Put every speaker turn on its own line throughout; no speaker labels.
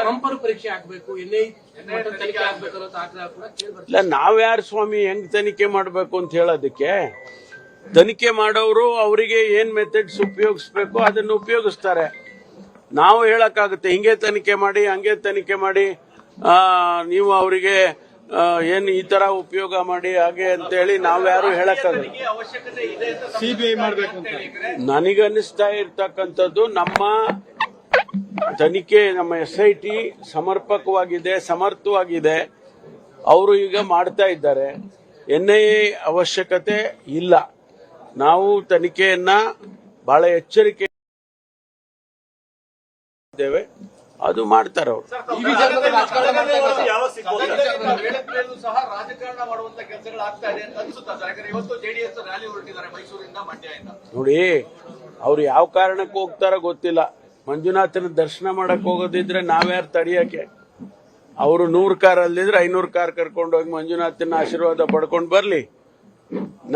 ಮಂಪರು ಪರೀಕ್ಷೆ ಆಗ್ಬೇಕು, ತನಿಖೆ ಆಗ್ಬೇಕು ಅನ್ನೋ ಆಗ್ರಹ ಕೂಡ ಕೇಳಿ.
ಇಲ್ಲ, ನಾವ್ಯಾರು ಸ್ವಾಮಿ ಹೆಂಗ್ ತನಿಖೆ ಮಾಡ್ಬೇಕು ಅಂತ ಹೇಳೋದಕ್ಕೆ? ತನಿಖೆ ಮಾಡೋರು ಅವರಿಗೆ ಏನ್ ಮೆಥಡ್ಸ್ ಉಪಯೋಗಿಸ್ಬೇಕು ಅದನ್ನು ಉಪಯೋಗಿಸ್ತಾರೆ. ನಾವು ಹೇಳಕ್ಕಾಗುತ್ತೆ ಹಿಂಗೆ ತನಿಖೆ ಮಾಡಿ ಹಂಗೆ ತನಿಖೆ ಮಾಡಿ, ನೀವು ಅವರಿಗೆ ಏನ್ ಈ ತರ ಉಪಯೋಗ ಮಾಡಿ ಹಾಗೆ ಅಂತ ಹೇಳಿ ನಾವ್ಯಾರು ಹೇಳಕ್ಕಾಗಲ್ಲ.
ಸಿಬಿಐ ಮಾಡಬೇಕು ಅಂತ
ನನಗನ್ನಿಸ್ತಾ ಇರ್ತಕ್ಕಂಥದ್ದು, ನಮ್ಮ ತನಿಖೆ, ನಮ್ಮ SIT ಸಮರ್ಪಕವಾಗಿದೆ, ಸಮರ್ಥವಾಗಿದೆ. ಅವರು ಈಗ ಮಾಡ್ತಾ ಇದ್ದಾರೆ. NIA ಅವಶ್ಯಕತೆ ಇಲ್ಲ. ನಾವು ತನಿಖೆಯನ್ನ ಬಹಳ ಎಚ್ಚರಿಕೆ ಇದ್ದೇವೆ, ಅದು ಮಾಡ್ತಾರೆ ಅವರು. ನೋಡಿ, ಅವ್ರು ಯಾವ ಕಾರಣಕ್ಕೆ ಹೋಗ್ತಾರ ಗೊತ್ತಿಲ್ಲ. ಮಂಜುನಾಥನ ದರ್ಶನ ಮಾಡಕ್ ಹೋಗೋದಿದ್ರೆ ನಾವ್ಯಾರು ತಡಿಯಕ್ಕೆ? ಅವರು 100 ಕಾರ್ ಅಲ್ಲಿದ್ರೆ 500 ಕಾರ್ ಕರ್ಕೊಂಡು ಹೋಗಿ ಮಂಜುನಾಥನ ಆಶೀರ್ವಾದ ಪಡ್ಕೊಂಡು ಬರ್ಲಿ.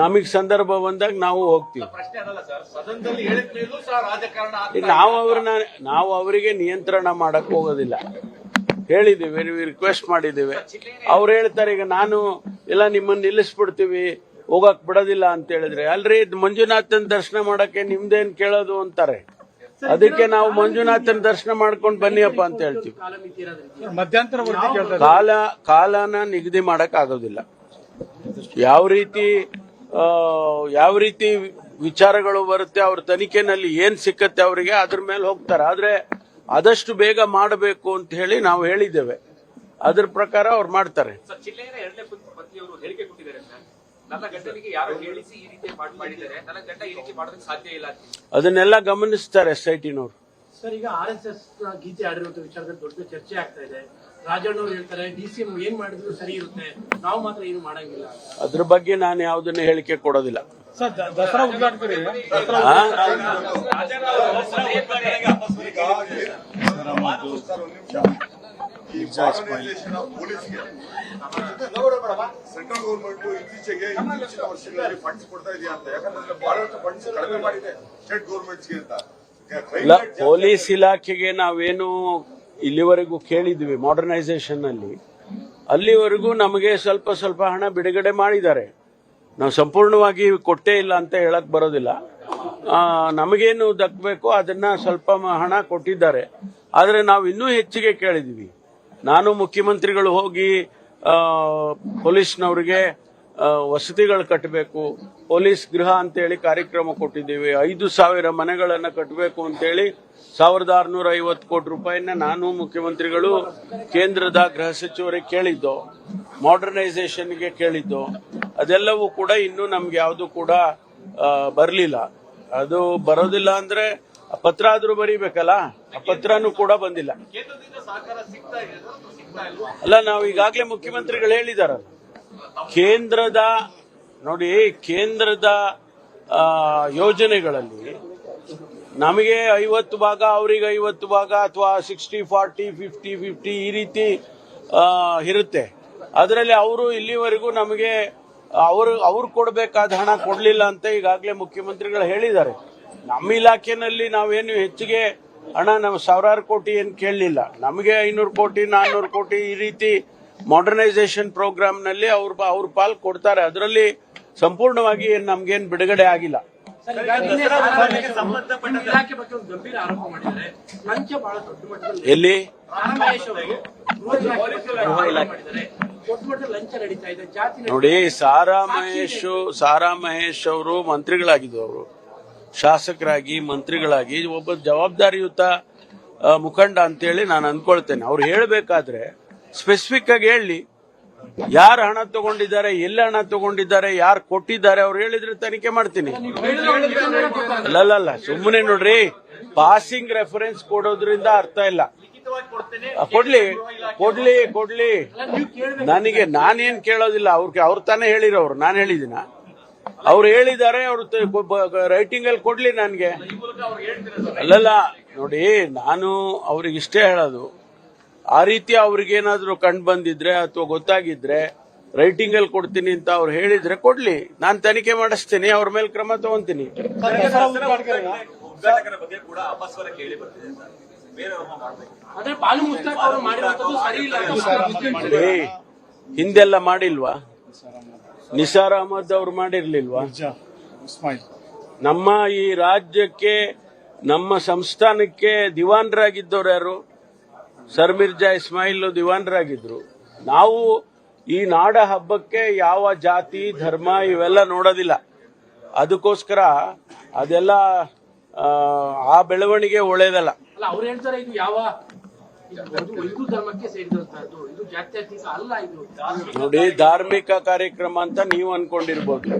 ನಮಗ್ ಸಂದರ್ಭ ಬಂದಾಗ ನಾವು ಹೋಗ್ತೀವಿ. ನಾವು ಅವರಿಗೆ ನಿಯಂತ್ರಣ ಮಾಡಕ್ ಹೋಗೋದಿಲ್ಲ. ಹೇಳಿದೀವಿ, ರಿಕ್ವೆಸ್ಟ್ ಮಾಡಿದ್ದೀವಿ. ಅವ್ರು ಹೇಳ್ತಾರೆ ಈಗ ನಾನು ಎಲ್ಲ ನಿಮ್ಮನ್ನ ನಿಲ್ಲಿಸ್ಬಿಡ್ತೀವಿ, ಹೋಗಕ್ ಬಿಡೋದಿಲ್ಲ ಅಂತ ಹೇಳಿದ್ರೆ, ಅಲ್ರಿ ಮಂಜುನಾಥನ್ ದರ್ಶನ ಮಾಡಕ್ಕೆ ನಿಮ್ದೇನ್ ಕೇಳೋದು ಅಂತಾರೆ. ಅದಕ್ಕೆ ನಾವು ಮಂಜುನಾಥನ್ ದರ್ಶನ ಮಾಡ್ಕೊಂಡು ಬನ್ನಿಯಪ್ಪ ಅಂತ ಹೇಳ್ತೀವಿ. ಕಾಲನ ನಿಗದಿ ಮಾಡಕ್ ಆಗೋದಿಲ್ಲ. ಯಾವ ರೀತಿ ವಿಚಾರಗಳು ಬರುತ್ತೆ, ಅವ್ರ ತನಿಖೆನಲ್ಲಿ ಏನ್ ಸಿಕ್ಕತ್ತೆ ಅವರಿಗೆ, ಅದ್ರ ಮೇಲೆ ಹೋಗ್ತಾರೆ. ಆದ್ರೆ ಆದಷ್ಟು ಬೇಗ ಮಾಡಬೇಕು ಅಂತ ಹೇಳಿ ನಾವು ಹೇಳಿದ್ದೇವೆ. ಅದ್ರ ಪ್ರಕಾರ ಅವ್ರು ಮಾಡ್ತಾರೆ. ಅದನ್ನೆಲ್ಲ ಗಮನಿಸ್ತಾರೆ SIT-ನವರು.
ಸರ್, ಈಗ RSS ಗೀತೆ ಆಡಿರುವಂತ ವಿಚಾರದಲ್ಲಿ ದೊಡ್ಡ ಚರ್ಚೆ ಆಗ್ತಾ ಇದೆ. ರಾಜಣ್ಣವ್ರು ಹೇಳ್ತಾರೆ DCM ಏನ್ ಮಾಡಿದ್ರು ಸರಿ ಇರುತ್ತೆ, ನಾವು ಮಾತ್ರ ಏನು ಮಾಡಂಗಿಲ್ಲ.
ಅದ್ರ ಬಗ್ಗೆ ನಾನು ಯಾವುದನ್ನ ಹೇಳಿಕೆ ಕೊಡೋದಿಲ್ಲ.
ಸರ್, ದಸರಾ ಉದ್ಘಾಟನೆ
ಸೆಂಟ್ರಲ್ ಗೌರ್ಮೆಂಟ್ ಇತ್ತೀಚೆಗೆ ಇತ್ತೀಚಿನ ವರ್ಷಗಳಲ್ಲಿ ಫಂಡ್ಸ್ ಕೊಡ್ತಾ ಇದೆಯಾ ಅಂತ, ಯಾಕಂದ್ರೆ ಬಹಳಷ್ಟು ಫಂಡ್ಸ್ ಕಡಿಮೆ ಮಾಡಿದೆ ಸ್ಟೇಟ್ ಗೌರ್ಮೆಂಟ್ಸ್ಗೆ ಅಂತ.
ಪೊಲೀಸ್ ಇಲಾಖೆಗೆ ನಾವೇನು ಇಲ್ಲಿವರೆಗೂ ಕೇಳಿದ್ವಿ ಮಾಡರ್ನೈಸೇಷನ್ ಅಲ್ಲಿ, ಅಲ್ಲಿವರೆಗೂ ನಮಗೆ ಸ್ವಲ್ಪ ಸ್ವಲ್ಪ ಹಣ ಬಿಡುಗಡೆ ಮಾಡಿದ್ದಾರೆ. ನಾವು ಸಂಪೂರ್ಣವಾಗಿ ಕೊಟ್ಟೇ ಇಲ್ಲ ಅಂತ ಹೇಳಕ್ ಬರೋದಿಲ್ಲ. ನಮಗೇನು ದಕ್ಕಬೇಕು ಅದನ್ನ ಸ್ವಲ್ಪ ಹಣ ಕೊಟ್ಟಿದ್ದಾರೆ. ಆದ್ರೆ ನಾವು ಇನ್ನೂ ಹೆಚ್ಚಿಗೆ ಕೇಳಿದ್ವಿ. ನಾನು ಮುಖ್ಯಮಂತ್ರಿಗಳು ಹೋಗಿ ಪೊಲೀಸ್ನವ್ರಿಗೆ ವಸತಿಗಳು ಕಟ್ಟಬೇಕು, ಪೊಲೀಸ್ ಗೃಹ ಅಂತೇಳಿ ಕಾರ್ಯಕ್ರಮ ಕೊಟ್ಟಿದ್ದೀವಿ. 5,000 ಮನೆಗಳನ್ನ ಕಟ್ಟಬೇಕು ಅಂತೇಳಿ 1,650 ಕೋಟಿ ರೂಪಾಯಿನ ನಾನು ಮುಖ್ಯಮಂತ್ರಿಗಳು ಕೇಂದ್ರದ ಗೃಹ ಸಚಿವರಿಗೆ ಕೇಳಿದ್ದು, ಮಾಡರ್ನೈಸೇಷನ್ಗೆ ಕೇಳಿದ್ದು. ಅದೆಲ್ಲವೂ ಕೂಡ ಇನ್ನೂ ನಮ್ಗೆ ಯಾವುದು ಕೂಡ ಬರಲಿಲ್ಲ. ಅದು ಬರೋದಿಲ್ಲ ಅಂದ್ರೆ ಪತ್ರ ಆದ್ರೂ ಬರೀಬೇಕಲ್ಲ, ಆ ಪತ್ರನೂ ಕೂಡ ಬಂದಿಲ್ಲ. ಅಲ್ಲ, ನಾವು ಈಗಾಗಲೇ ಮುಖ್ಯಮಂತ್ರಿಗಳು ಹೇಳಿದಾರಲ್ಲ, ಕೇಂದ್ರದ ಯೋಜನೆಗಳಲ್ಲಿ ನಮಗೆ 50 ಭಾಗ, ಅವರಿಗೆ 50 ಭಾಗ, ಅಥವಾ 60-40, 50-50 ಈ ರೀತಿ ಇರುತ್ತೆ. ಅದರಲ್ಲಿ ಅವರು ಇಲ್ಲಿವರೆಗೂ ನಮಗೆ ಅವ್ರು ಕೊಡಬೇಕಾದ ಹಣ ಕೊಡ್ಲಿಲ್ಲ ಅಂತ ಈಗಾಗಲೇ ಮುಖ್ಯಮಂತ್ರಿಗಳು ಹೇಳಿದ್ದಾರೆ. ನಮ್ಮ ಇಲಾಖೆನಲ್ಲಿ ನಾವೇನು ಹೆಚ್ಚಿಗೆ ಹಣ, ನಾವು 1,000 ಕೋಟಿ ಏನು ಕೇಳಲಿಲ್ಲ. ನಮಗೆ 500 ಕೋಟಿ 400 ಕೋಟಿ ಈ ರೀತಿ ಮಾಡರ್ನೈಸೇಷನ್ ಪ್ರೋಗ್ರಾಮ್ ನಲ್ಲಿ ಅವ್ರ ಪಾಲ್ ಕೊಡ್ತಾರೆ. ಅದರಲ್ಲಿ ಸಂಪೂರ್ಣವಾಗಿ ನಮ್ಗೇನು ಬಿಡುಗಡೆ ಆಗಿಲ್ಲ. ಎಲ್ಲಿ ನೋಡಿ, ಸಾರಾ ಮಹೇಶ್ ಅವರು ಮಂತ್ರಿಗಳಾಗಿದ್ದು, ಅವರು ಶಾಸಕರಾಗಿ ಮಂತ್ರಿಗಳಾಗಿ ಒಬ್ಬ ಜವಾಬ್ದಾರಿಯುತ ಮುಖಂಡ ಅಂತೇಳಿ ನಾನು ಅನ್ಕೊಳ್ತೇನೆ. ಅವ್ರು ಹೇಳಬೇಕಾದ್ರೆ ಸ್ಪೆಸಿಫಿಕ್ ಆಗಿ ಹೇಳಿ, ಯಾರು ಹಣ ತಗೊಂಡಿದ್ದಾರೆ, ಎಲ್ಲಿ ಹಣ ತಗೊಂಡಿದ್ದಾರೆ, ಯಾರು ಕೊಟ್ಟಿದ್ದಾರೆ, ಅವ್ರು ಹೇಳಿದ್ರೆ ತನಿಖೆ ಮಾಡ್ತೀನಿ. ಅಲ್ಲಲ್ಲ, ಸುಮ್ಮನೆ ನೋಡ್ರಿ, ಪಾಸಿಂಗ್ ರೆಫರೆನ್ಸ್ ಕೊಡೋದ್ರಿಂದ ಅರ್ಥ ಇಲ್ಲ. ಕೊಡ್ಲಿ ನನಗೆ, ನಾನೇನ್ ಕೇಳೋದಿಲ್ಲ. ಅವ್ರು ತಾನೇ ಹೇಳಿರೋರು, ನಾನು ಹೇಳಿದಿನ? ಅವ್ರು ಹೇಳಿದ್ದಾರೆ, ಅವ್ರು ರೈಟಿಂಗ್ ಅಲ್ಲಿ ಕೊಡ್ಲಿ ನನ್ಗೆ. ಅಲ್ಲಲ್ಲ ನೋಡಿ, ನಾನು ಅವ್ರಿಗೆ ಇಷ್ಟೇ ಹೇಳೋದು, ಆ ರೀತಿ ಅವ್ರಿಗೇನಾದ್ರೂ ಕಂಡು ಬಂದಿದ್ರೆ ಅಥವಾ ಗೊತ್ತಾಗಿದ್ರೆ ರೈಟಿಂಗ್ ಅಲ್ಲಿ ಕೊಡ್ತೀನಿ ಅಂತ ಅವ್ರು ಹೇಳಿದ್ರೆ ಕೊಡ್ಲಿ, ನಾನು ತನಿಖೆ ಮಾಡಿಸ್ತೀನಿ, ಅವ್ರ ಮೇಲೆ ಕ್ರಮ ತಗೊಂತೀನಿ.
ಆದ್ರೆ ಬಾಲು ಮುಸ್ತಾಕ್ ಅವರು ಮಾಡಿರುವಂತದ್ದು ಸರಿ ಇಲ್ಲ ಅಂತ
ಏ, ಹಿಂದೆಲ್ಲ ಮಾಡಿಲ್ವಾ? ನಿಸಾರ್ ಅಹಮದ್ ಅವರು ಮಾಡಿರ್ಲಿಲ್ವಾ?
ಇಸ್ಮಾಯಿಲ್
ನಮ್ಮ ಈ ರಾಜ್ಯಕ್ಕೆ, ನಮ್ಮ ಸಂಸ್ಥಾನಕ್ಕೆ ದಿವಾನ್ರಾಗಿದ್ದವ್ರು ಯಾರು? ಸರ್ ಮಿರ್ಜಾ ಇಸ್ಮಾಯಿಲ್ ದಿವಾನ್ರಾಗಿದ್ರು. ನಾವು ಈ ನಾಡ ಹಬ್ಬಕ್ಕೆ ಯಾವ ಜಾತಿ ಧರ್ಮ ಇವೆಲ್ಲ ನೋಡೋದಿಲ್ಲ. ಅದಕ್ಕೋಸ್ಕರ ಅದೆಲ್ಲ ಆ ಬೆಳವಣಿಗೆ ಒಳ್ಳೇದಲ್ಲ.
ಅಲ್ಲ, ಅವ್ರು ಹೇಳ್ತಾರೆ ಇದು ಯಾವ ಹಿಂದೂ ಧರ್ಮಕ್ಕೆ ಸೇರಿದಂತಹದ್ದು, ಇದು ಜಾತ್ಯತೀತ ಅಲ್ಲ. ಇದು
ನೋಡಿ, ಧಾರ್ಮಿಕ ಕಾರ್ಯಕ್ರಮ ಅಂತ ನೀವು ಅನ್ಕೊಂಡಿರ್ಬೋದು.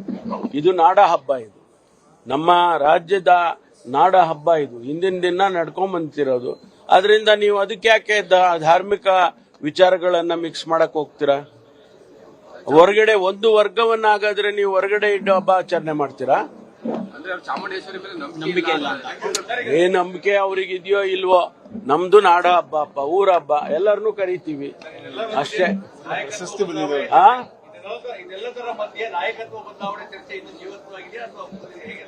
ಇದು ನಾಡ ಹಬ್ಬ, ಇದು ನಮ್ಮ ರಾಜ್ಯದ ನಾಡ ಹಬ್ಬ. ಇದು ಹಿಂದಿನ ದಿನ ನಡ್ಕೊಂಡ್ ಬಂತಿರೋದು. ಅದರಿಂದ ನೀವು ಅದಕ್ಕೆ ಯಾಕೆ ಧಾರ್ಮಿಕ ವಿಚಾರಗಳನ್ನ ಮಿಕ್ಸ್ ಮಾಡಕ್ ಹೋಗ್ತೀರಾ? ಹೊರಗಡೆ ಒಂದು ವರ್ಗವನ್ನಾಗಾದ್ರೆ ನೀವು ಹೊರಗಡೆ ಇಟ್ಟು ಹಬ್ಬ ಆಚರಣೆ ಮಾಡ್ತೀರಾ? ಏನ್ ನಂಬಿಕೆ ಅವ್ರಿಗೆ ಇದೆಯೋ ಇಲ್ವೋ? ನಮ್ದು ನಾಡ ಹಬ್ಬ, ಊರ ಹಬ್ಬ, ಎಲ್ಲರನ್ನೂ ಕರಿತೀವಿ ಅಷ್ಟೇ.
ಸುಸ್ತು ಬಂದಿದೆ.
ಆ
ಇದೆಲ್ಲದರ ಮಧ್ಯೆ ನಾಯಕತ್ವ ಬದಲಾವಣೆ ಚರ್ಚೆ ಇನ್ನು ಜೀವಂತವಾಗಿದೆಯಾ ಅಥವಾ ಹೇಗೆ?